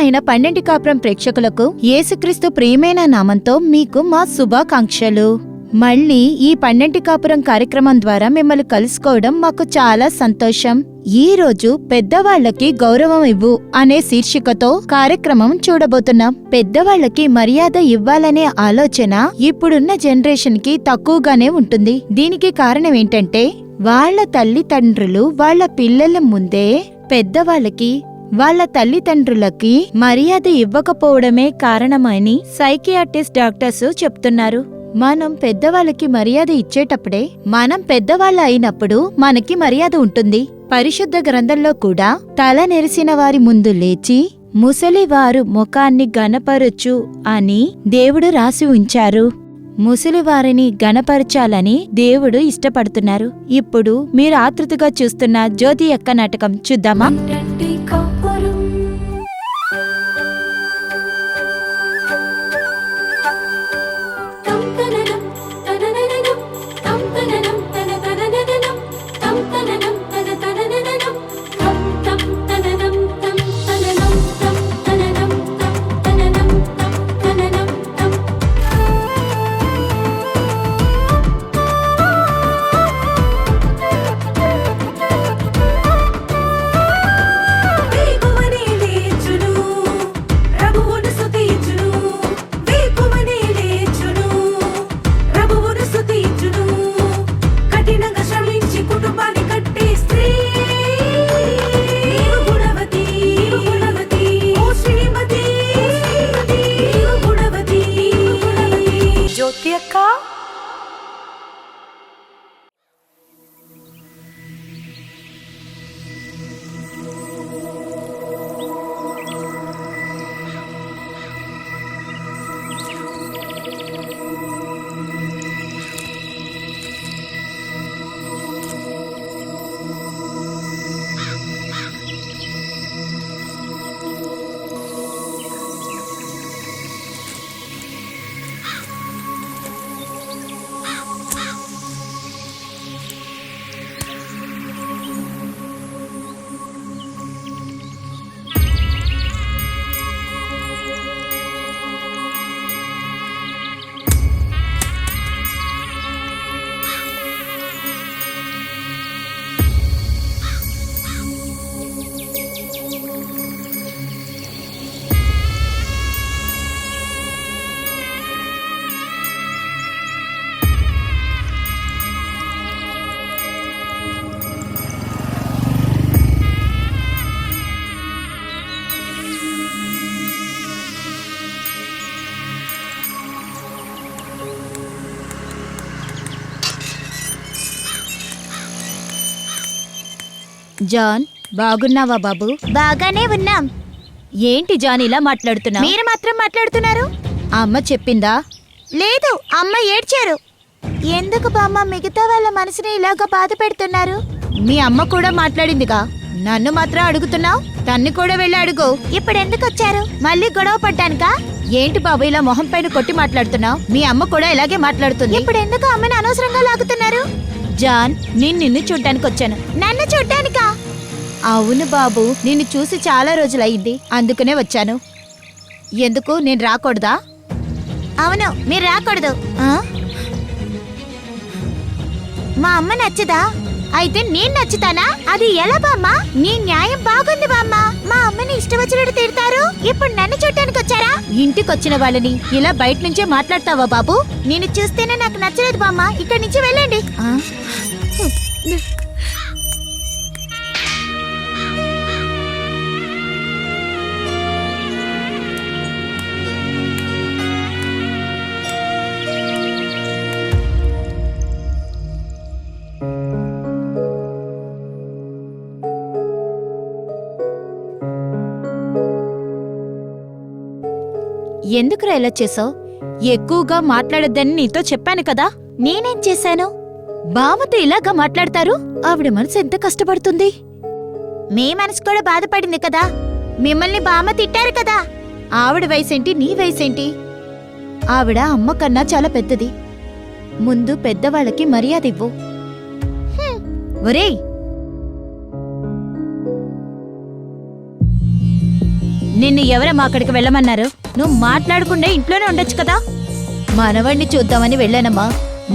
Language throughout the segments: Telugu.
ప్రియమైన 12 కాపురం ప్రేక్షకులకు యేసుక్రీస్తు ప్రియమైన నామంతో మీకు మా శుభాకాంక్షలు. మళ్ళీ ఈ 12 కాపురం కార్యక్రమం ద్వారా మిమ్మల్ని కలుసుకోవడం మాకు చాలా సంతోషం. ఈ రోజు పెద్దవాళ్లకి గౌరవం ఇవ్వు అనే శీర్షికతో కార్యక్రమం చూడబోతున్నాం. పెద్దవాళ్లకి మర్యాద ఇవ్వాలనే ఆలోచన ఇప్పుడున్న జనరేషన్ కి తక్కువగానే ఉంటుంది. దీనికి కారణం ఏంటంటే వాళ్ల తల్లిదండ్రులు వాళ్ల పిల్లల ముందే పెద్దవాళ్లకి వాళ్ల తల్లిదండ్రులకి మర్యాద ఇవ్వకపోవడమే కారణమని సైకియాట్రిస్ట్ డాక్టర్స్ చెప్తున్నారు. మనం పెద్దవాళ్ళకి మర్యాద ఇచ్చేటప్పుడే మనం పెద్దవాళ్ళ అయినప్పుడు మనకి మర్యాద ఉంటుంది. పరిశుద్ధ గ్రంథంలో కూడా తల నెరిసిన వారి ముందు లేచి ముసలివారు ముఖాన్ని గనపరచు అని దేవుడు రాసి ఉంచారు. ముసలివారిని గనపరచాలని దేవుడు ఇష్టపడుతున్నారు. ఇప్పుడు మీరు ఆతృతగా చూస్తున్న జ్యోతి యొక్క నాటకం చూద్దామా? జాన్, బాగున్నావా బాబు? బాగానే ఉన్నాం. ఏంటి జాన్ ఇలా మాట్లాడుతున్నా? మీరు మాత్రం మాట్లాడుతున్నారు. అమ్మ చెప్పిందా? లేదు, అమ్మ ఏడ్చారు. ఎందుకు బామ్మ మిగతా వాళ్ళ మనసుని ఇలాగ బాధ పెడుతున్నారు? మీ అమ్మ కూడా మాట్లాడిందిగా, నన్ను మాత్రం అడుగుతున్నావు? తన్ని కూడా వెళ్ళి అడుగు. ఇప్పుడు ఎందుకు వచ్చారు? మళ్ళీ గొడవ పడ్డానుకా? ఏంటి బాబు ఇలా మొహం పైన కొట్టి మాట్లాడుతున్నావు? మీ అమ్మ కూడా ఇలాగే మాట్లాడుతుంది. ఇప్పుడు ఎందుకు అమ్మని అనవసరంగా లాగుతున్నారు? జాన్, నిన్ను చూడ్డానికి వచ్చాను. నన్ను చూడ్డానికా? అవును బాబు, నిన్ను చూసి చాలా రోజులయ్యింది, అందుకనే వచ్చాను. ఎందుకు, నేను రాకూడదా? అవును, మీరు రాకూడదు. మా అమ్మ నచ్చదా? అయితే నేను నచ్చుతానా? అది ఎలా బామ్మ? నీ న్యాయం బాగుంది బామ్మ. మా అమ్మని ఇష్టం వచ్చినట్టు తిడతారు, ఇప్పుడు నన్ను చూడటానికి వచ్చారా? ఇంటికొచ్చిన వాళ్ళని ఇలా బయట నుంచే మాట్లాడతావా బాబు? నేను చూస్తేనే నాకు నచ్చలేదు బామ్మ, ఇక్కడి నుంచి వెళ్ళండి. ఎందుకురా ఇలా చేసావు? ఎక్కువగా మాట్లాడొద్దని నీతో చెప్పాను కదా. నేనేం చేశాను? బావతో ఇలాగా మాట్లాడతారు? ఆవిడ మనసు ఎంత కష్టపడుతుంది. మీ మనసు కూడా బాధపడింది కదా. మిమ్మల్ని బామ్మ తిట్టారు కదా. ఆవిడ వయసేంటి, నీ వయసేంటి? ఆవిడ అమ్మ కన్నా చాలా పెద్దది. ముందు పెద్దవాళ్ళకి మర్యాద ఇవ్వు. ఒరేయ్, నిన్ను ఎవరమ్మా అక్కడికి వెళ్ళమన్నారు? నువ్వు మాట్లాడకుండా ఇంట్లోనే ఉండొచ్చు కదా. మనవడిని చూద్దామని వెళ్ళానమ్మా.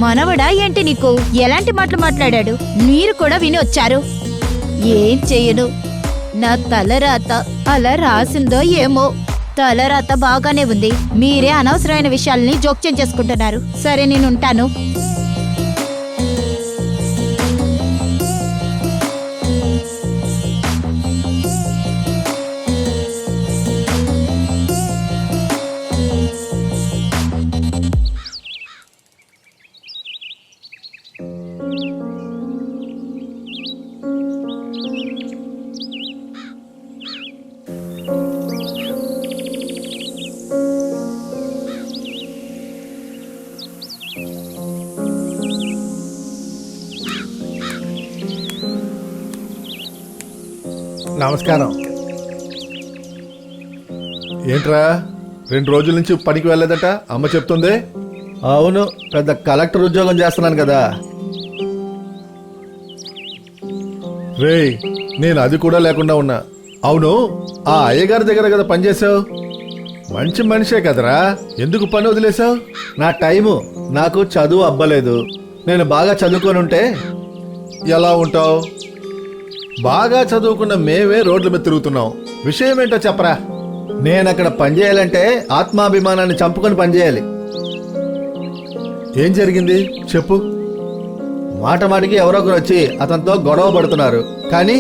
మనవడా ఏంటి నీకు? ఎలాంటి మాటలు మాట్లాడాడు? మీరు కూడా విని వచ్చారు. ఏం చెయ్యను, నా తలరాత అలా రాసిందో ఏమో. తలరాత బాగానే ఉంది, మీరే అనవసరమైన విషయాల్ని జోక్యం చేసుకుంటున్నారు. సరే, నేను ఉంటాను. నమస్కారం. ఏంట్రా 2 రోజుల నుంచి పనికి వెళ్ళలేదట అమ్మ చెప్తుంది? అవును, పెద్ద కలెక్టర్ ఉద్యోగం చేస్తున్నాను కదా. రేయ్, నేను అది కూడా లేకుండా ఉన్నా. అవును, ఆ అయ్యగారి దగ్గర కదా పనిచేసావు? మంచి మనిషే కదరా, ఎందుకు పని వదిలేసావు? నా టైము, నాకు చదువు అబ్బలేదు. నేను బాగా చదువుకొని ఉంటే ఎలా ఉంటావు? బాగా చదువుకున్న మేమే రోడ్ల మీద తిరుగుతున్నాం. విషయం ఏంటో చెప్పరా. నేనక్కడ పనిచేయాలంటే ఆత్మాభిమానాన్ని చంపుకొని పనిచేయాలి. ఏం జరిగింది చెప్పు. మాట మాటికి ఎవరొకరు వచ్చి అతనితో గొడవ పడుతున్నారు, కానీ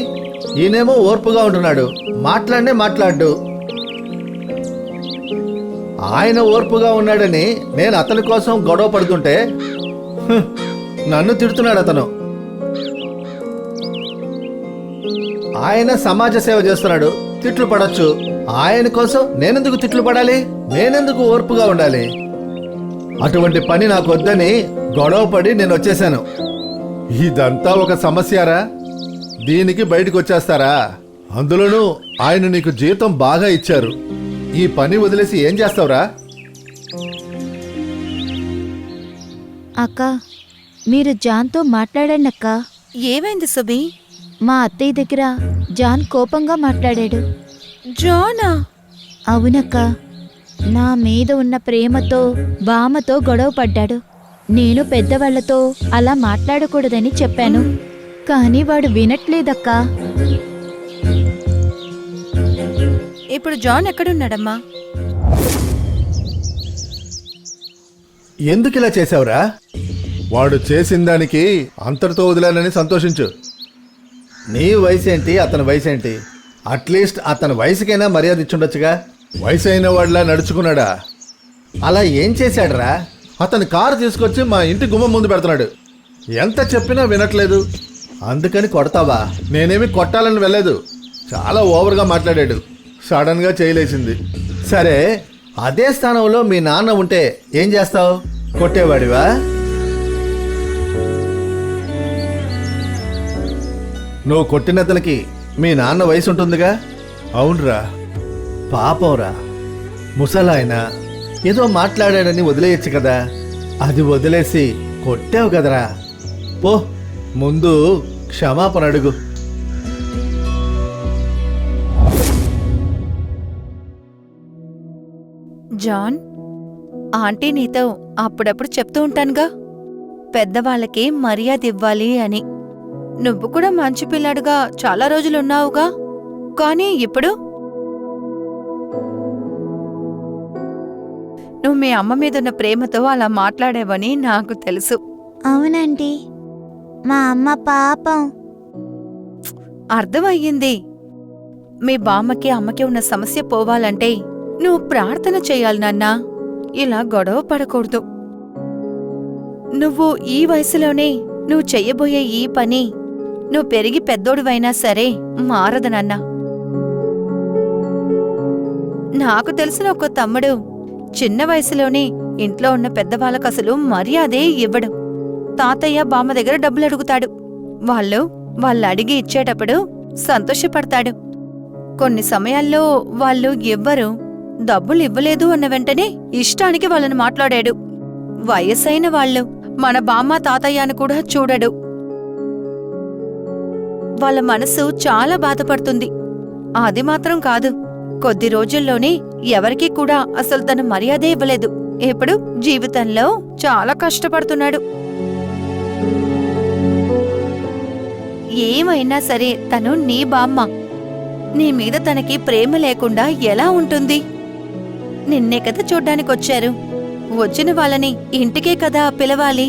ఈయనేమో ఓర్పుగా ఉంటున్నాడు. మాట్లాడు. ఆయన ఓర్పుగా ఉన్నాడని నేను అతని కోసం గొడవ పడుతుంటే నన్ను తిడుతున్నాడు అతను. ఆయన సమాజ సేవ చేస్తున్నాడు, తిట్లు పడొచ్చు. ఆయన కోసం నేనెందుకు తిట్లు పడాలి? నేనెందుకు ఓర్పుగా ఉండాలి? అటువంటి పని నాకు వద్దని గొడవ పడి నేను వచ్చేసాను. ఇదంతా ఒక సమస్యరా? దీనికి బయటకు వచ్చేస్తారా? అందులోనూ ఆయన నీకు జీతం బాగా ఇచ్చారు. ఈ పని వదిలేసి ఏం చేస్తావురా? అక్క, మీరు జాన్తో మాట్లాడండి అక్క. ఏమైంది సుబి? మా అత్తయ్య దగ్గర జాన్ కోపంగా మాట్లాడాడు. జానా? అవునక్క, నా మీద ఉన్న ప్రేమతో బామ్మతో గొడవ పడ్డాడు. నేను పెద్దవాళ్లతో అలా మాట్లాడకూడదని చెప్పాను, కానీ వాడు వినట్లేదక్కా. ఇప్పుడు జాన్ ఎక్కడున్నాడమ్మా? ఎందుకు ఇలా చేసావురా? వాడు చేసిన దానికి అంతటితో వదిలానని సంతోషించు. నీ వయసేంటి, అతని వయసేంటి? అట్లీస్ట్ అతని వయసుకైనా మర్యాద ఇచ్చుండొచ్చుగా. వయసు అయిన వాడిలా నడుచుకున్నాడా? అలా ఏం చేశాడరా? అతని కారు తీసుకొచ్చి మా ఇంటి గుమ్మం ముందు పెడుతున్నాడు. ఎంత చెప్పినా వినట్లేదు. అందుకని కొడతావా? నేనేమి కొట్టాలని వెళ్ళలేదు. చాలా ఓవర్గా మాట్లాడాడు. సడన్గా చేయలేసింది. సరే, అదే స్థానంలో మీ నాన్న ఉంటే ఏం చేస్తావు? కొట్టేవాడివా? నువ్వు కొట్టినతనికి మీ నాన్న వయసు ఉంటుందిగా. అవునరా, పాపంరా, ముసలాయన ఏదో మాట్లాడాడని వదిలేయచ్చు కదా. అది వదిలేసి కొట్టావు కదరా. పో, ముందు క్షమాపణ అడుగు. జాన్, ఆంటీ నీతో అప్పుడప్పుడు చెప్తూ ఉంటానుగా, పెద్దవాళ్ళకి మర్యాద ఇవ్వాలి అని. నువ్వు కూడా మంచి పిల్లాడుగా చాలా రోజులున్నావుగా, కానీ ఇప్పుడు నువ్వు మీ అమ్మ మీదున్న ప్రేమతో అలా మాట్లాడావని నాకు తెలుసు. అవునండి, మా అమ్మ పాపం. అర్థమయ్యింది. మీ బామ్మకి అమ్మకి ఉన్న సమస్య పోవాలంటే నువ్వు ప్రార్థన చెయ్యాలి నాన్నా. ఇలా గొడవ పడకూడదు. నువ్వు ఈ వయసులోనే నువ్వు చెయ్యబోయే ఈ పని నువ్వు పెరిగి పెద్దోడివైనా సరే మారదు నాన్నా. నాకు తెలిసిన ఒక తమ్ముడు చిన్న వయసులోనే ఇంట్లో ఉన్న పెద్దవాళ్ళకు అసలు మర్యాదే ఇవ్వడు. తాతయ్య బామ్మ దగ్గర డబ్బులు అడుగుతాడు. వాళ్ళు అడిగి ఇచ్చేటప్పుడు సంతోషపడతాడు. కొన్ని సమయాల్లో వాళ్ళు ఎవ్వరు డబ్బులు ఇవ్వలేదు అన్న వెంటనే ఇష్టానికి వాళ్ళని మాట్లాడాడు. వయసైన వాళ్ళు మన బామ్మ తాతయ్యను కూడా చూడడు. వాళ్ళ మనసు చాలా బాధపడుతుంది. అది మాత్రం కాదు, కొద్ది రోజుల్లోనే ఎవరికీ కూడా అసలు తన మర్యాదే ఇవ్వలేదు. ఇప్పుడు జీవితంలో చాలా కష్టపడుతున్నాడు. ఏమైనా సరే తను నీ బామ్మ. నీ మీద తనకి ప్రేమ లేకుండా ఎలా ఉంటుంది? నిన్నే కదా చూడ్డానికొచ్చారు. వచ్చిన వాళ్ళని ఇంటికే కదా పిలవాలి.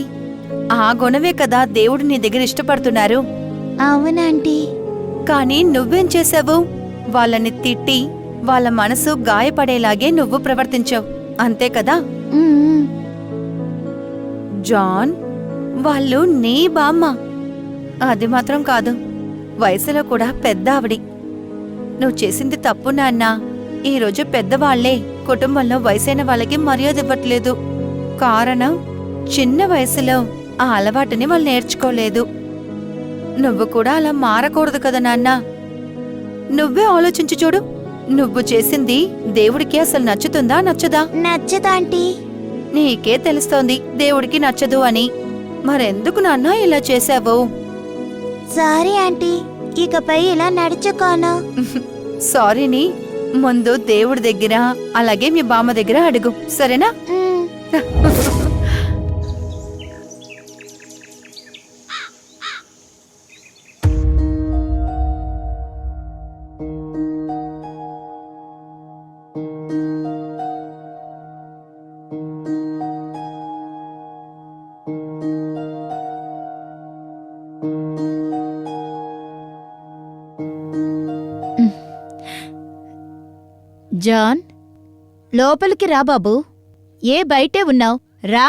ఆ గుణమే కదా దేవుడు నీ దగ్గర ఇష్టపడుతున్నారు. అవునంటీ. కానీ నువ్వేం చేశావు? వాళ్ళని తిట్టి వాళ్ళ మనసు గాయపడేలాగే నువ్వు ప్రవర్తించావు, అంతే కదా? ఉమ్, జాన్, వాళ్ళు నీ బామ్మ. అది మాత్రం కాదు, వయసులో కూడా పెద్ద ఆవిడి. నువ్వు చేసింది తప్పు నాన్నా. ఈరోజు పెద్దవాళ్లే కుటుంబంలో వయసైన వాళ్ళకి మర్యాద ఇవ్వట్లేదు. కారణం చిన్న వయసులో ఆ అలవాటుని వాళ్ళు నేర్చుకోలేదు. నువ్వు కూడా అలా మారకూడదు కదా నాన్నా. నువ్వే ఆలోచించి చూడు. నువ్వు చేసింది దేవుడికి అసలు నచ్చుతుందా నచ్చదా? నచ్చదాంటీ. నీకే తెలుస్తోంది దేవుడికి నచ్చదు అని. మరెందుకు నాన్నా ఇలా చేశావు? సారీ ఆంటీ, ఇకపై ఇలా నడుచుకోను. సారీని ముందు దేవుడి దగ్గర అలాగే మీ బామ్మ దగ్గర అడుగు, సరేనా? ఉమ్, జాన్, లోపలికి రా బాబు. ఏ బయటే ఉన్నావు? రా.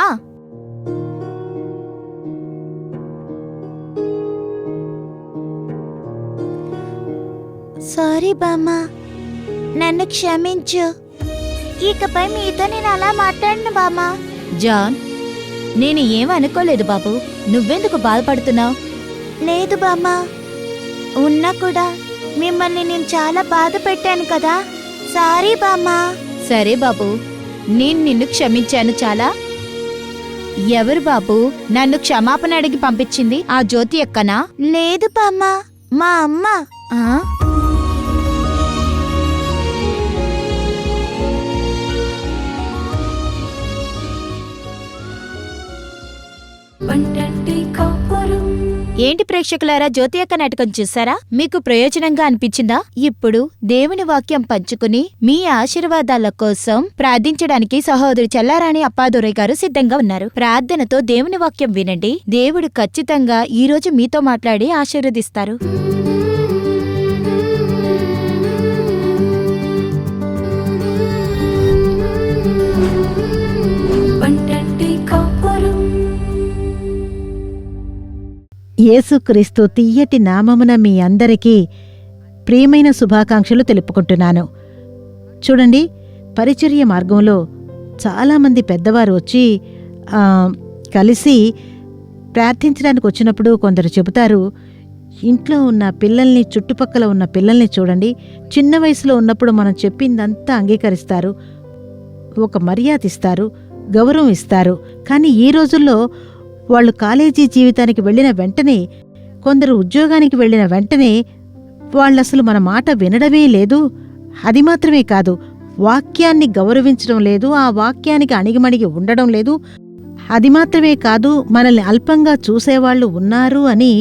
సారీ బామ్మ, నన్ను క్షమించు. ఇకపై మీతో నేను అలా మాట్లాడను బామ్మ. జాన్, నేను ఏం అనుకోలేదు బాబు. నువ్వెందుకు బాధపడుతున్నావు? లేదు బామ్మ, ఉన్నా కూడా మిమ్మల్ని నేను చాలా బాధ పెట్టాను కదా. సారీ బామ్మ. సరే బాబు, నేను నిన్ను క్షమించాను చాలా. ఎవరు బాబు నన్ను క్షమాపణ అడిగి పంపించింది? ఆ జ్యోతి ఎక్కనా? లేదు బామ్మ, మా అమ్మ. ఆ? ఏంటి ప్రేక్షకులారా, జ్యోతి యొక్క నాటకం చూసారా? మీకు ప్రయోజనంగా అనిపించిందా? ఇప్పుడు దేవుని వాక్యం పంచుకుని మీ ఆశీర్వాదాల కోసం ప్రార్థించడానికి సహోదరి చల్లారాణి అప్పాదురై గారు సిద్ధంగా ఉన్నారు. ప్రార్థనతో దేవుని వాక్యం వినండి. దేవుడు ఖచ్చితంగా ఈ రోజు మీతో మాట్లాడి ఆశీర్వదిస్తారు. యేసుక్రీస్తు తియ్యటి నామమున మీ అందరికీ ప్రియమైన శుభాకాంక్షలు తెలుపుకుంటున్నాను. చూడండి, పరిచర్య మార్గంలో చాలామంది పెద్దవారు వచ్చి కలిసి ప్రార్థించడానికి వచ్చినప్పుడు కొందరు చెబుతారు, ఇంట్లో ఉన్న పిల్లల్ని, చుట్టుపక్కల ఉన్న పిల్లల్ని చూడండి, చిన్న వయసులో ఉన్నప్పుడు మనం చెప్పిందంతా అంగీకరిస్తారు, ఒక మర్యాద ఇస్తారు, గౌరవం ఇస్తారు. కానీ ఈ రోజుల్లో వాళ్ళు కాలేజీ జీవితానికి వెళ్ళిన వెంటనే, కొందరు ఉద్యోగానికి వెళ్ళిన వెంటనే వాళ్ళసలు మన మాట వినడమే లేదు. అది మాత్రమే కాదు, వాక్యాన్ని గౌరవించడం లేదు, ఆ వాక్యానికి అణిగిమణిగి ఉండడం లేదు. అది మాత్రమే కాదు, మనల్ని అల్పంగా చూసేవాళ్లు ఉన్నారు అని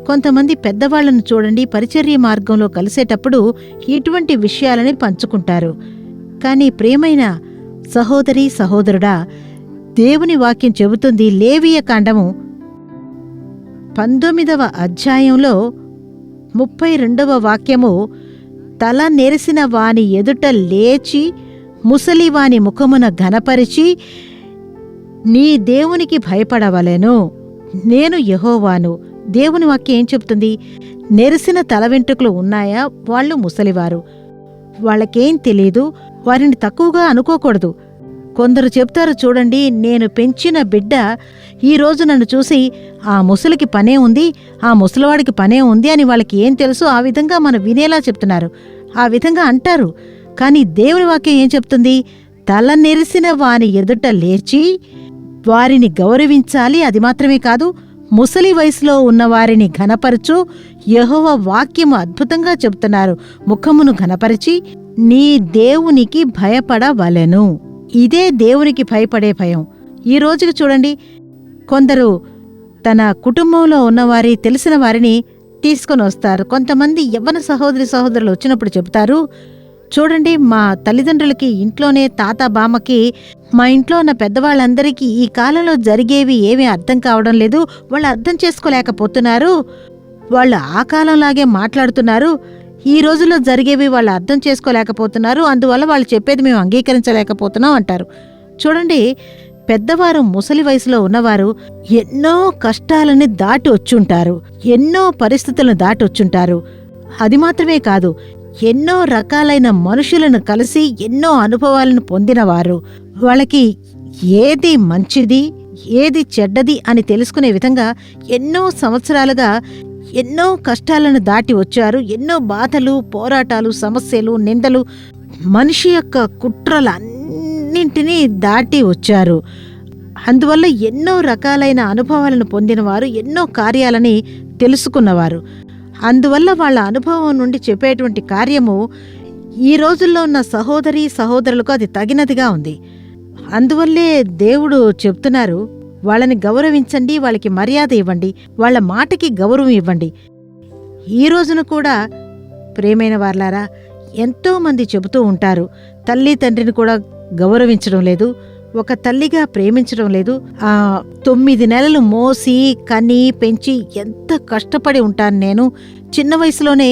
కొంతమంది పెద్దవాళ్లను చూడండి పరిచర్య మార్గంలో కలిసేటప్పుడు ఇటువంటి విషయాలని పంచుకుంటారు. కానీ ప్రియమైన సహోదరీ సహోదరుడా, దేవుని వాక్యం చెబుతుంది, లేవియ కాండము 19వ అధ్యాయంలో 32వ వాక్యము, తల నెరిసిన వాని ఎదుట లేచి ముసలివాని ముఖమున ఘనపరిచి నీ దేవునికి భయపడవలెను, నేను యెహోవాను. దేవుని వాక్యం ఏం చెబుతుంది? నెరిసిన తల వెంట్రుకలు ఉన్నాయా? వాళ్ళు ముసలివారు, వాళ్ళకేం తెలీదు, వారిని తక్కువగా అనుకోకూడదు. కొందరు చెప్తారు చూడండి, నేను పెంచిన బిడ్డ ఈరోజు నన్ను చూసి ఆ ముసలికి పనే ఉంది, ఆ ముసలివాడికి పనే ఉంది అని వాళ్ళకి ఏం తెలుసు, ఆ విధంగా మనం వినేలా చెప్తున్నారు, ఆ విధంగా అంటారు. కానీ దేవుని వాక్యం ఏం చెప్తుంది? తల నెరిసిన వాని ఎదుట లేచి వారిని గౌరవించాలి. అది మాత్రమే కాదు, ముసలి వయసులో ఉన్నవారిని ఘనపరచు. యెహోవా వాక్యము అద్భుతంగా చెబుతున్నారు, ముఖమును ఘనపరిచి నీ దేవునికి భయపడవలెను. ఇదే దేవునికి భయపడే భయం. ఈ రోజుకి చూడండి, కొందరు తన కుటుంబంలో ఉన్నవారి తెలిసిన వారిని తీసుకొని వస్తారు. కొంతమంది యవ్వన సహోదరులు వచ్చినప్పుడు చెబుతారు, చూడండి మా తల్లిదండ్రులకి ఇంట్లోనే తాత బామ్మకి మా ఇంట్లో ఉన్న పెద్దవాళ్ళందరికీ ఈ కాలంలో జరిగేవి ఏమీ అర్థం కావడం లేదు, వాళ్ళు అర్థం చేసుకోలేకపోతున్నారు, వాళ్ళు ఆ కాలంలాగే మాట్లాడుతున్నారు, ఈ రోజుల్లో జరిగేవి వాళ్ళు అర్థం చేసుకోలేకపోతున్నారు, అందువల్ల వాళ్ళు చెప్పేది మేము అంగీకరించలేకపోతున్నాం అంటారు. చూడండి, పెద్దవారు ముసలి వయసులో ఉన్నవారు ఎన్నో కష్టాలని దాటి వచ్చుంటారు, ఎన్నో పరిస్థితులను దాటి వచ్చుంటారు. అది మాత్రమే కాదు, ఎన్నో రకాలైన మనుషులను కలిసి ఎన్నో అనుభవాలను పొందినవారు. వాళ్ళకి ఏది మంచిది ఏది చెడ్డది అని తెలుసుకునే విధంగా ఎన్నో సంవత్సరాలుగా ఎన్నో కష్టాలను దాటి వచ్చారు. ఎన్నో బాధలు, పోరాటాలు, సమస్యలు, నిందలు, మనిషి యొక్క కుట్రలన్నింటినీ దాటి వచ్చారు. అందువల్ల ఎన్నో రకాలైన అనుభవాలను పొందినవారు, ఎన్నో కార్యాలని తెలుసుకున్నవారు. అందువల్ల వాళ్ళ అనుభవం నుండి చెప్పేటువంటి కార్యము ఈ రోజుల్లో ఉన్న సహోదరులకు అది తగినదిగా ఉంది. అందువల్లే దేవుడు చెప్తున్నారు, వాళ్ళని గౌరవించండి, వాళ్ళకి మర్యాద ఇవ్వండి, వాళ్ళ మాటకి గౌరవం ఇవ్వండి. ఈ రోజున కూడా ప్రేమైన వార్లారా, ఎంతోమంది చెబుతూ ఉంటారు, తల్లి తండ్రిని కూడా గౌరవించడం లేదు, ఒక తల్లిగా ప్రేమించడం లేదు. 9 నెలలు మోసి కని పెంచి ఎంత కష్టపడి ఉంటాను నేను. చిన్న వయసులోనే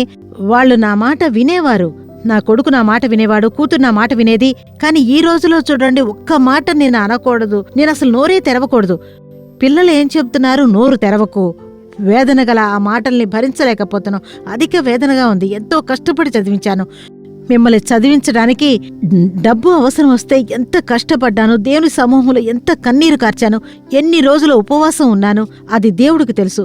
వాళ్ళు నా మాట వినేవారు, నా కొడుకు నా మాట వినేవాడు, కూతురు నా మాట వినేది. కానీ ఈ రోజులో చూడండి, ఒక్క మాట నేను అనకూడదు, నేను అసలు నోరే తెరవకూడదు. పిల్లలు ఏం చెప్తున్నారు, నోరు తెరవకు. వేదన గల ఆ మాటల్ని భరించలేకపోతున్నాను, అధిక వేదనగా ఉంది, ఎంతో కష్టపడి చదివించాను, మిమ్మల్ని చదివించడానికి డబ్బు అవసరం వస్తే ఎంత కష్టపడ్డాను, దేవుని సమూహంలో ఎంత కన్నీరు కార్చాను, ఎన్ని రోజులు ఉపవాసం ఉన్నాను, అది దేవుడికి తెలుసు.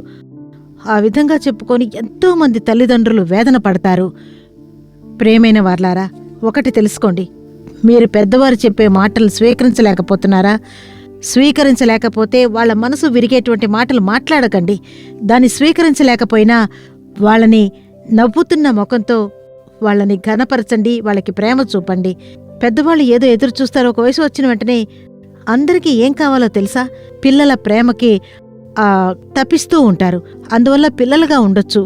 ఆ విధంగా చెప్పుకొని ఎంతోమంది తల్లిదండ్రులు వేదన పడతారు. ప్రేమైన వార్లారా, ఒకటి తెలుసుకోండి, మీరు పెద్దవారు చెప్పే మాటలు స్వీకరించలేకపోతున్నారా? స్వీకరించలేకపోతే వాళ్ళ మనసు విరిగేటువంటి మాటలు మాట్లాడకండి. దాన్ని స్వీకరించలేకపోయినా వాళ్ళని నవ్వుతున్న ముఖంతో వాళ్ళని ఘనపరచండి, వాళ్ళకి ప్రేమ చూపండి. పెద్దవాళ్ళు ఏదో ఎదురు చూస్తారు. ఒక వయసు వచ్చిన వెంటనే అందరికీ ఏం కావాలో తెలుసా? పిల్లల ప్రేమకి తప్పిస్తూ ఉంటారు. అందువల్ల పిల్లలుగా ఉండొచ్చు,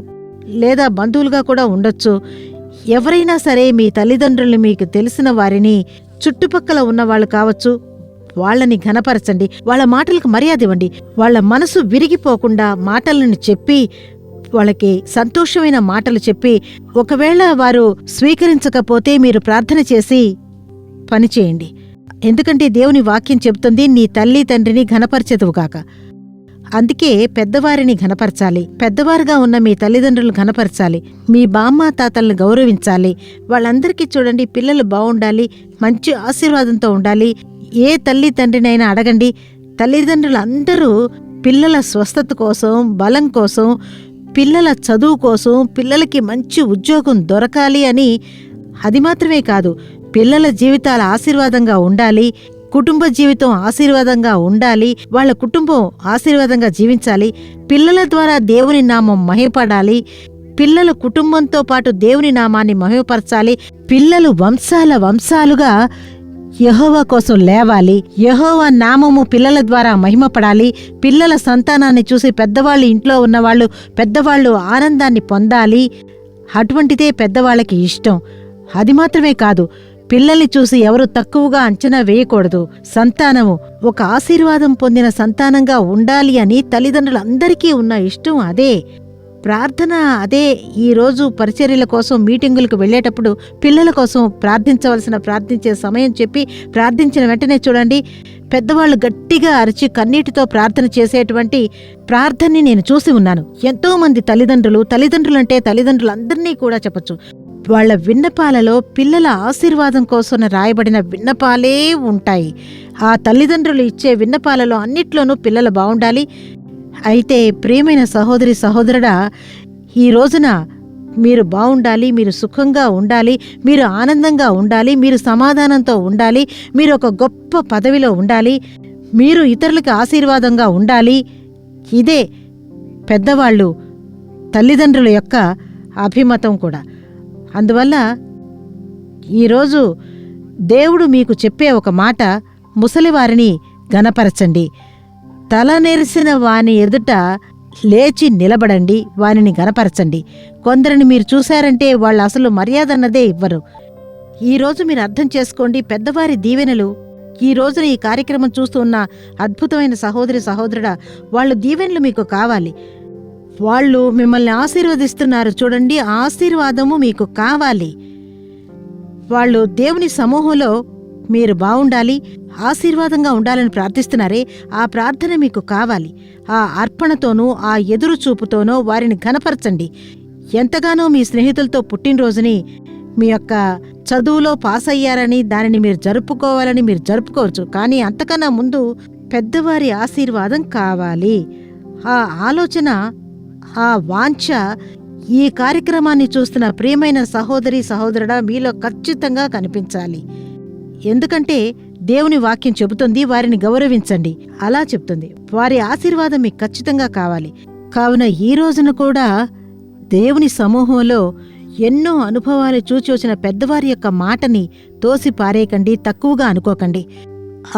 లేదా బంధువులుగా కూడా ఉండొచ్చు. ఎవరైనా సరే మీ తల్లిదండ్రుల్ని, మీకు తెలిసిన వారిని, చుట్టుపక్కల ఉన్నవాళ్ళు కావచ్చు, వాళ్ళని ఘనపరచండి, వాళ్ళ మాటలకు మర్యాద ఇవ్వండి. వాళ్ళ మనసు విరిగిపోకుండా మాటలను చెప్పి, వాళ్ళకి సంతోషమైన మాటలు చెప్పి, ఒకవేళ వారు స్వీకరించకపోతే మీరు ప్రార్థన చేసి పనిచేయండి. ఎందుకంటే దేవుని వాక్యం చెబుతుంది, నీ తల్లి తండ్రిని ఘనపరచెదవుగాక. అందుకే పెద్దవారిని ఘనపరచాలి. పెద్దవారుగా ఉన్న మీ తల్లిదండ్రులు ఘనపరచాలి, మీ బామ్మ తాతల్ని గౌరవించాలి. వాళ్ళందరికీ చూడండి, పిల్లలు బాగుండాలి, మంచి ఆశీర్వాదంతో ఉండాలి. ఏ తల్లి తండ్రినైనా అడగండి, తల్లిదండ్రులు అందరూ పిల్లల స్వస్థత కోసం, బలం కోసం, పిల్లల చదువు కోసం, పిల్లలకి మంచి ఉద్యోగం దొరకాలి అని. అది మాత్రమే కాదు, పిల్లల జీవితాల ఆశీర్వాదంగా ఉండాలి, కుటుంబ జీవితం ఆశీర్వాదంగా ఉండాలి, వాళ్ళ కుటుంబం ఆశీర్వాదంగా జీవించాలి, పిల్లల ద్వారా దేవుని నామం మహిమపడాలి, పిల్లల కుటుంబంతో పాటు దేవుని నామాన్ని మహిమపరచాలి, పిల్లలు వంశాలుగా యెహోవా కోసం లేవాలి, యెహోవా నామము పిల్లల ద్వారా మహిమపడాలి. పిల్లల సంతానాన్ని చూసి పెద్దవాళ్ళు, ఇంట్లో ఉన్నవాళ్ళు, పెద్దవాళ్ళు ఆనందాన్ని పొందాలి. అటువంటిదే పెద్దవాళ్ళకి ఇష్టం. అది మాత్రమే కాదు, పిల్లల్ని చూసి ఎవరు తక్కువగా అంచనా వేయకూడదు. సంతానము ఒక ఆశీర్వాదం పొందిన సంతానంగా ఉండాలి అని తల్లిదండ్రులందరికీ ఉన్న ఇష్టం అదే. ప్రార్థన అదే. ఈరోజు పరిచర్యల కోసం మీటింగులకు వెళ్లేటప్పుడు పిల్లల కోసం ప్రార్థించే సమయం చెప్పి ప్రార్థించిన వెంటనే చూడండి, పెద్దవాళ్ళు గట్టిగా అరిచి కన్నీటితో ప్రార్థన చేసేటువంటి ప్రార్థనని నేను చూసి ఉన్నాను. ఎంతో మంది తల్లిదండ్రులంటే తల్లిదండ్రులందరినీ కూడా చెప్పచ్చు, వాళ్ల విన్నపాలలో పిల్లల ఆశీర్వాదం కోసం రాయబడిన విన్నపాలే ఉంటాయి. ఆ తల్లిదండ్రులు ఇచ్చే విన్నపాలలో అన్నిట్లోనూ పిల్లలు బాగుండాలి. అయితే ప్రియమైన సహోదరుడా, ఈ రోజున మీరు బాగుండాలి, మీరు సుఖంగా ఉండాలి, మీరు ఆనందంగా ఉండాలి, మీరు సమాధానంతో ఉండాలి, మీరు ఒక గొప్ప పదవిలో ఉండాలి, మీరు ఇతరులకు ఆశీర్వాదంగా ఉండాలి. ఇదే పెద్దవాళ్ళు, తల్లిదండ్రుల యొక్క అభిమతం కూడా. అందువల్ల ఈరోజు దేవుడు మీకు చెప్పే ఒక మాట, ముసలివారిని ఘనపరచండి. తల నెరిసిన వాని ఎదుట లేచి నిలబడండి, వానిని ఘనపరచండి. కొందరిని మీరు చూశారంటే వాళ్ళు అసలు మర్యాద అన్నదే ఇవ్వరు. ఈరోజు మీరు అర్థం చేసుకోండి, పెద్దవారి దీవెనలు. ఈ రోజున ఈ కార్యక్రమం చూస్తూ ఉన్న అద్భుతమైన సహోదరి సహోదరుడా, వాళ్ళు దీవెనలు మీకు కావాలి. వాళ్ళు మిమ్మల్ని ఆశీర్వదిస్తున్నారు చూడండి, ఆ ఆశీర్వాదము మీకు కావాలి. వాళ్ళు దేవుని సమూహంలో మీరు బావుండాలి, ఆశీర్వాదంగా ఉండాలని ప్రార్థిస్తున్నారే, ఆ ప్రార్థన మీకు కావాలి. ఆ అర్పణతోనూ ఆ ఎదురు చూపుతోనో వారిని ఘనపరచండి. ఎంతగానో మీ స్నేహితులతో పుట్టినరోజుని, మీ యొక్క చదువులో పాస్ అయ్యారని దానిని మీరు జరుపుకోవాలని మీరు జరుపుకోవచ్చు, కానీ అంతకన్నా ముందు పెద్దవారి ఆశీర్వాదం కావాలి. ఆ ఆలోచన, ఆ వాంఛ ఈ కార్యక్రమాన్ని చూస్తున్న ప్రియమైన సహోదరి సహోదరుడా మీలో ఖచ్చితంగా కనిపించాలి. ఎందుకంటే దేవుని వాక్యం చెబుతుంది, వారిని గౌరవించండి అలా చెప్తుంది. వారి ఆశీర్వాదం మీకు ఖచ్చితంగా కావాలి. కావున ఈ రోజున కూడా దేవుని సమూహంలో ఎన్నో అనుభవాలు చూచి వచ్చిన పెద్దవారి యొక్క మాటని తోసి పారేయకండి, తక్కువగా అనుకోకండి.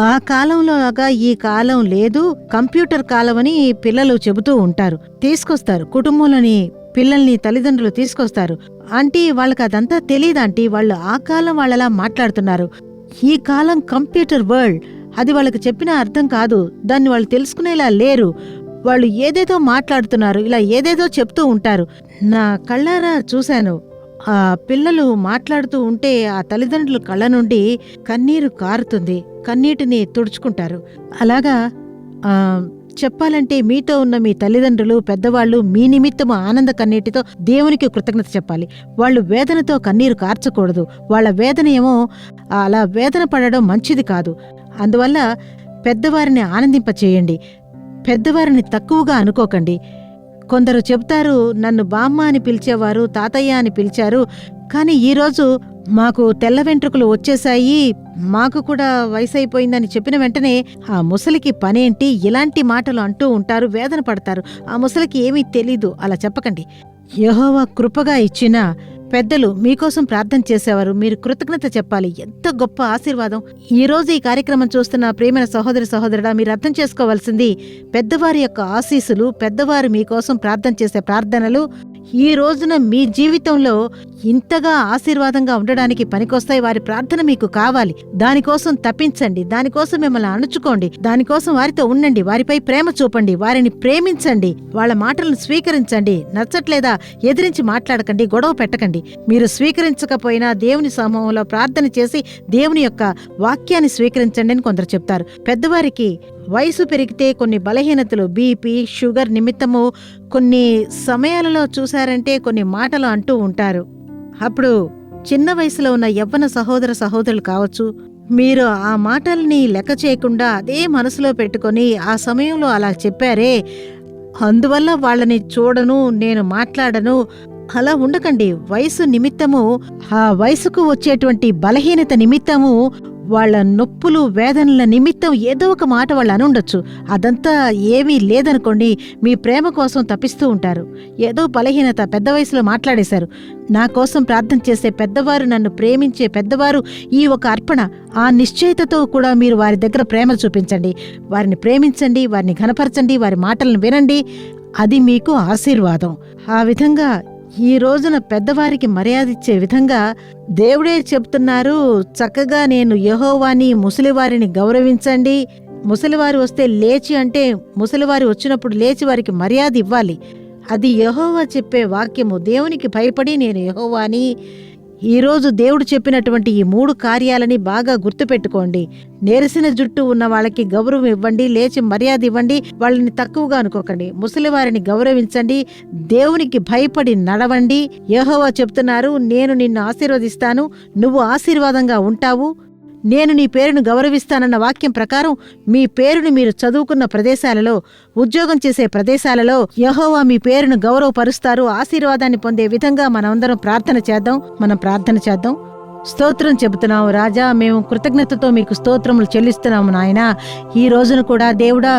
ఆ కాలంలోగా ఈ కాలం లేదు, కంప్యూటర్ కాలం అని పిల్లలు చెబుతూ ఉంటారు. తీసుకొస్తారు కుటుంబంలోని పిల్లల్ని, తల్లిదండ్రులు తీసుకొస్తారు. ఆంటీ వాళ్ళకి అదంతా తెలీదాంటీ, వాళ్ళు ఆ కాలం వాళ్ళలా మాట్లాడుతున్నారు. ఈ కాలం కంప్యూటర్ వరల్డ్, అది వాళ్ళకి చెప్పినా అర్థం కాదు, దాన్ని వాళ్ళు తెలుసుకునేలా లేరు. వాళ్ళు ఏదేదో మాట్లాడుతున్నారు, ఇలా ఏదేదో చెప్తూ ఉంటారు. నా కళ్ళారా చూశాను, ఆ పిల్లలు మాట్లాడుతూ ఉంటే ఆ తల్లిదండ్రుల కళ్ళ నుండి కన్నీరు కారుతుంది, కన్నీటిని తుడుచుకుంటారు. అలాగా చెప్పాలంటే మీతో ఉన్న మీ తల్లిదండ్రులు, పెద్దవాళ్ళు మీ నిమిత్తము ఆనంద కన్నీటితో దేవునికి కృతజ్ఞత చెప్పాలి. వాళ్ళు వేదనతో కన్నీరు కార్చకూడదు. వాళ్ళ వేదన ఏమో అలా వేదన పడడం మంచిది కాదు. అందువల్ల పెద్దవారిని ఆనందింపచేయండి, పెద్దవారిని తక్కువగా అనుకోకండి. కొందరు చెబుతారు, నన్ను బామ్మ అని పిలిచేవారు, తాతయ్య అని పిలిచారు, కానీ ఈరోజు మాకు తెల్ల వెంట్రుకలు వచ్చేశాయి, మాకు కూడా వయసు అయిపోయిందని చెప్పిన వెంటనే ఆ ముసలికి పనేంటి, ఇలాంటి మాటలు అంటూ ఉంటారు, వేదన పడతారు. ఆ ముసలికి ఏమీ తెలీదు, అలా చెప్పకండి. యెహోవా కృపగా ఇచ్చిన పెద్దలు మీకోసం ప్రార్థన చేసేవారు, మీరు కృతజ్ఞత చెప్పాలి. ఎంత గొప్ప ఆశీర్వాదం. ఈ రోజు ఈ కార్యక్రమం చూస్తున్న ప్రియమైన సహోదరి సహోదరుడా, మీరు అర్థం చేసుకోవాల్సింది, పెద్దవారి యొక్క ఆశీస్సులు, పెద్దవారు మీకోసం ప్రార్థన చేసే ప్రార్థనలు ఈ రోజున మీ జీవితంలో ఇంతగా ఆశీర్వాదంగా ఉండడానికి పనికొస్తాయి. వారి ప్రార్థన మీకు కావాలి. దానికోసం తప్పించండి, దానికోసం మిమ్మల్ని అణుచుకోండి, దానికోసం వారితో ఉండండి, వారిపై ప్రేమ చూపండి, వారిని ప్రేమించండి, వాళ్ళ మాటలను స్వీకరించండి. నచ్చట్లేదా ఎదిరించి మాట్లాడకండి, గొడవ పెట్టకండి. మీరు స్వీకరించకపోయినా దేవుని సమూహంలో ప్రార్థన చేసి దేవుని యొక్క వాక్యాన్ని స్వీకరించండి అని కొందరు చెప్తారు. పెద్దవారికి వయసు పెరిగితే కొన్ని బలహీనతలు, బీపీ, షుగర్ నిమిత్తము కొన్ని సమయాలలో చూశారంటే కొన్ని మాటలు అంటూ ఉంటారు. అప్పుడు చిన్న వయసులో ఉన్న యవ్వన సహోదర సహోదరులు కావచ్చు, మీరు ఆ మాటల్ని లెక్క చేయకుండా అదే మనసులో పెట్టుకొని ఆ సమయంలో అలా చెప్పారే, అందువల్ల వాళ్ళని చూడను, నేను మాట్లాడను, అలా ఉండకండి. వయసు నిమిత్తము, ఆ వయసుకు వచ్చేటువంటి బలహీనత నిమిత్తము, వాళ్ళ నొప్పులు వేదనల నిమిత్తం ఏదో ఒక మాట వాళ్ళు అనుండొచ్చు. అదంతా ఏమీ లేదనుకోండి, మీ ప్రేమ కోసం తప్పిస్తూ ఉంటారు. ఏదో బలహీనత, పెద్ద వయసులో మాట్లాడేశారు. నా కోసం ప్రార్థన చేసే పెద్దవారు, నన్ను ప్రేమించే పెద్దవారు, ఈ ఒక అర్పణ, ఆ నిశ్చయితతో కూడా మీరు వారి దగ్గర ప్రేమ చూపించండి, వారిని ప్రేమించండి, వారిని ఘనపరచండి, వారి మాటలను వినండి. అది మీకు ఆశీర్వాదం. ఆ విధంగా ఈ రోజున పెద్దవారికి మర్యాదిచ్చే విధంగా దేవుడే చెప్తున్నారు, చక్కగా నేను యెహోవాని, ముసలివారిని గౌరవించండి. ముసలివారు వస్తే లేచి అంటే, ముసలివారు వచ్చినప్పుడు లేచి వారికి మర్యాద ఇవ్వాలి. అది యెహోవా చెప్పే వాక్యము. దేవునికి భయపడి నేను యెహోవాని. ఈరోజు దేవుడు చెప్పినటువంటి ఈ 3 కార్యాలని బాగా గుర్తుపెట్టుకోండి. నెరిసిన జుట్టు ఉన్న వాళ్ళకి గౌరవం ఇవ్వండి, లేచి మర్యాద ఇవ్వండి, వాళ్ళని తక్కువగా అనుకోకండి. ముసలివారిని గౌరవించండి, దేవునికి భయపడి నడవండి. యెహోవా చెప్తున్నారు, నేను నిన్ను ఆశీర్వదిస్తాను, నువ్వు ఆశీర్వాదంగా ఉంటావు, నేను నీ పేరును గౌరవిస్తానన్న వాక్యం ప్రకారం మీ పేరును మీరు చదువుకున్న ప్రదేశాలలో, ఉద్యోగం చేసే ప్రదేశాలలో యెహోవా మీ పేరును గౌరవపరుస్తారు. ఆశీర్వాదాన్ని పొందే విధంగా మనమందరం ప్రార్థన చేద్దాం. స్తోత్రం చెబుతున్నాము రాజా, మేము కృతజ్ఞతతో మీకు స్తోత్రములు చెల్లిస్తున్నాము నాయనా. ఈ రోజున కూడా దేవుడా,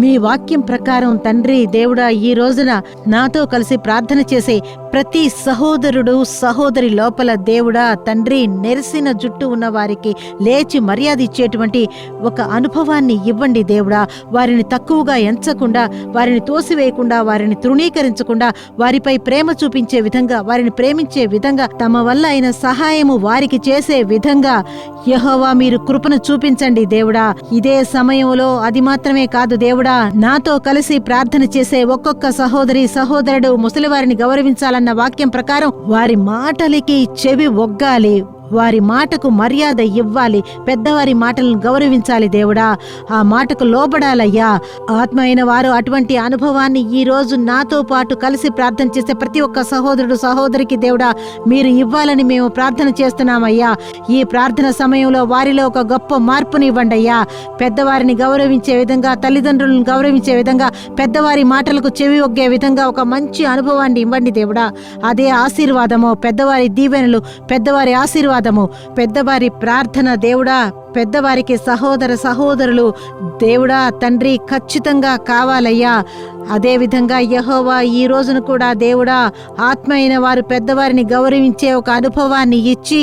మీ వాక్యం ప్రకారం తండ్రి దేవుడా ఈ రోజున నాతో కలిసి ప్రార్థన చేసే ప్రతి సహోదరుడు సహోదరి లోపల దేవుడా తండ్రి నెరిసిన జుట్టు ఉన్న వారికి లేచి మర్యాద ఇచ్చేటువంటి ఒక అనుభవాన్ని ఇవ్వండి దేవుడా. వారిని తక్కువగా ఎంచకుండా, వారిని తోసివేయకుండా, వారిని తృణీకరించకుండా, వారిపై ప్రేమ చూపించే విధంగా, వారిని ప్రేమించే విధంగా, తమ వల్ల అయిన సహాయము వారికి చేసే విధంగా యెహోవా మీరు కృపను చూపించండి దేవుడా. ఇదే సమయంలో అది మాత్రమే కాదు దేవుడా, నాతో కలిసి ప్రార్థన చేసే ఒక్కొక్క సహోదరి సహోదరుడు ముసలివారిని గౌరవించాలన్న వాక్యం ప్రకారం వారి మాటలకి చెవి ఒగ్గాలి, వారి మాటకు మర్యాద ఇవ్వాలి, పెద్దవారి మాటలను గౌరవించాలి దేవుడా. ఆ మాటకు లోబడాలయ్యా. ఆత్మ అయిన వారు అటువంటి అనుభవాన్ని ఈ రోజు నాతో పాటు కలిసి ప్రార్థన చేసే ప్రతి ఒక్క సహోదరుడు సహోదరికి దేవుడా మీరు ఇవ్వాలని మేము ప్రార్థన చేస్తున్నామయ్యా. ఈ ప్రార్థన సమయంలో వారిలో ఒక గొప్ప మార్పునివ్వండి అయ్యా. పెద్దవారిని గౌరవించే విధంగా, తల్లిదండ్రులను గౌరవించే విధంగా, పెద్దవారి మాటలకు చెవి ఒగ్గే విధంగా ఒక మంచి అనుభవాన్ని ఇవ్వండి దేవుడా. అదే ఆశీర్వాదము, పెద్దవారి దీవెనలు, పెద్దవారి ఆశీర్వాదము, పెద్దవారి ప్రార్థన దేవుడా. పెద్దవారికి సహోదర సహోదరులు దేవుడా తండ్రి ఖచ్చితంగా కావాలయ్యా. అదేవిధంగా యెహోవా ఈ రోజును కూడా దేవుడా ఆత్మ అయిన వారు పెద్దవారిని గౌరవించే ఒక అనుభవాన్ని ఇచ్చి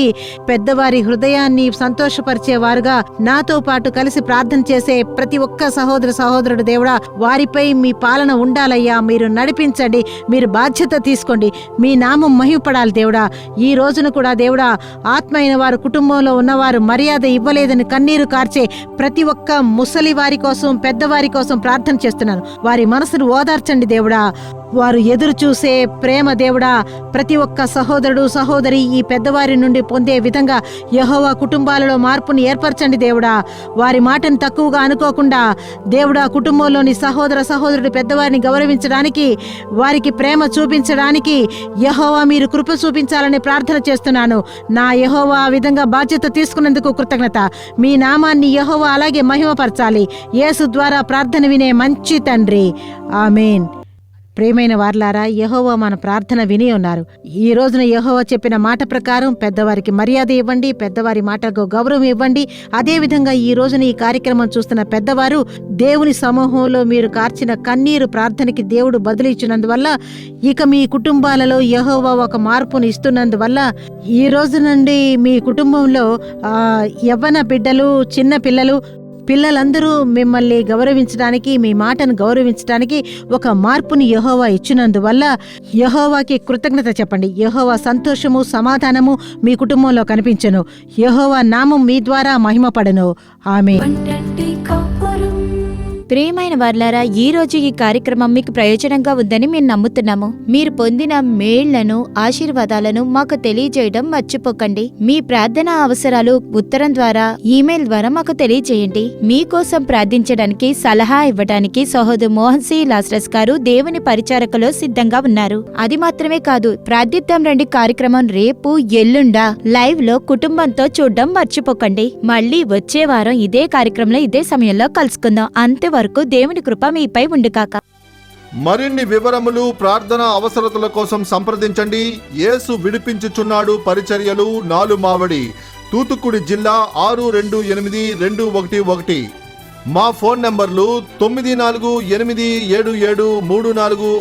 పెద్దవారి హృదయాన్ని సంతోషపరిచేవారుగా నాతో పాటు కలిసి ప్రార్థన చేసే ప్రతి ఒక్క సహోదర సహోదరుడు దేవుడా వారిపై మీ పాలన ఉండాలయ్యా. మీరు నడిపించండి, మీరు బాధ్యత తీసుకోండి, మీ నామం మహిమపడాలి దేవుడా. ఈ రోజును కూడా దేవుడా ఆత్మ అయిన వారు కుటుంబంలో ఉన్నవారు మర్యాద ఇవ్వలేదని కన్నీరు కార్చే ప్రతి ఒక్క ముసలి వారి కోసం, పెద్దవారి కోసం ప్రార్థన చేస్తున్నాను. వారి మనసును ఓదార్చండి దేవుడా. వారు ఎదురు చూసే ప్రేమ దేవుడా ప్రతి ఒక్క సహోదరుడు సహోదరి ఈ పెద్దవారి నుండి పొందే విధంగా యెహోవా కుటుంబాలలో మార్పుని ఏర్పరచండి దేవుడా. వారి మాటను తక్కువగా అనుకోకుండా దేవుడా కుటుంబంలోని సహోదర సహోదరుడు పెద్దవారిని గౌరవించడానికి, వారికి ప్రేమ చూపించడానికి యెహోవా మీరు కృప చూపించాలని ప్రార్థన చేస్తున్నాను. నా యెహోవా ఆ విధంగా బాధ్యత తీసుకున్నందుకు కృతజ్ఞత. మీ నామాన్ని యెహోవా అలాగే మహిమపరచాలి. యేసు ద్వారా ప్రార్థన వినే మంచి తండ్రి, ఆమేన్. ప్రియమైన వార్లారా, యెహోవా మన ప్రార్థన విని ఉన్నారు. ఈ రోజున యెహోవా చెప్పిన మాట ప్రకారం పెద్దవారికి మర్యాద ఇవ్వండి, పెద్దవారి మాటకు గౌరవం ఇవ్వండి. అదేవిధంగా ఈ రోజున ఈ కార్యక్రమం చూస్తున్న పెద్దవారు దేవుని సమూహంలో మీరు కార్చిన కన్నీరు ప్రార్థనకి దేవుడు బదులు ఇచ్చినందువల్ల ఇక మీ కుటుంబాలలో యెహోవా ఒక మార్పును ఇస్తున్నందువల్ల ఈ రోజు నుండి మీ కుటుంబంలో యవ్వన బిడ్డలు, చిన్న పిల్లలందరూ మిమ్మల్ని గౌరవించడానికి, మీ మాటను గౌరవించడానికి ఒక మార్పుని యెహోవా ఇచ్చినందువల్ల యెహోవాకి కృతజ్ఞత చెప్పండి. యెహోవా సంతోషము సమాధానము మీ కుటుంబంలో కనిపించెను. యెహోవా నామం మీ ద్వారా మహిమపడెను. ఆమేన్. ప్రియమైన వార్లారా, ఈ రోజు ఈ కార్యక్రమం మీకు ప్రయోజనంగా ఉందని మేము నమ్ముతున్నాము. మీరు పొందిన మేళ్లను, ఆశీర్వాదాలను మాకు తెలియజేయడం మర్చిపోకండి. మీ ప్రార్థన అవసరాలు ఉత్తరం ద్వారా, ఈమెయిల్ ద్వారా మాకు తెలియజేయండి. మీకోసం ప్రార్థించడానికి, సలహా ఇవ్వడానికి సహోదరు మోహన్ సి లాస్రస్ గారు దేవుని పరిచారకులో సిద్ధంగా ఉన్నారు. అది మాత్రమే కాదు, ప్రార్థిద్దాం రండి కార్యక్రమం రేపు ఎల్లుండా లైవ్ లో కుటుంబంతో చూడడం మర్చిపోకండి. మళ్ళీ వచ్చే వారం ఇదే కార్యక్రమంలో ఇదే సమయంలో కలుసుకుందాం. అంతవరకు దేవుని కృప మీపై ఉండుగాక. మరిన్ని వివరములు, ప్రార్థన అవసరతల కోసం సంప్రదించండి. యేసు విడిపించుచున్నాడు పరిచర్యలు, 4 మావడి, తూతుక్కుడి జిల్లా 628211. మా ఫోన్ నంబర్లు 9487734603,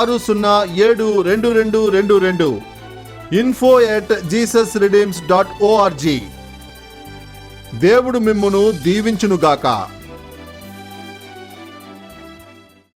8106072222, info@jesusredeems.org. దేవుడు మిమ్మును దీవించునుగాక.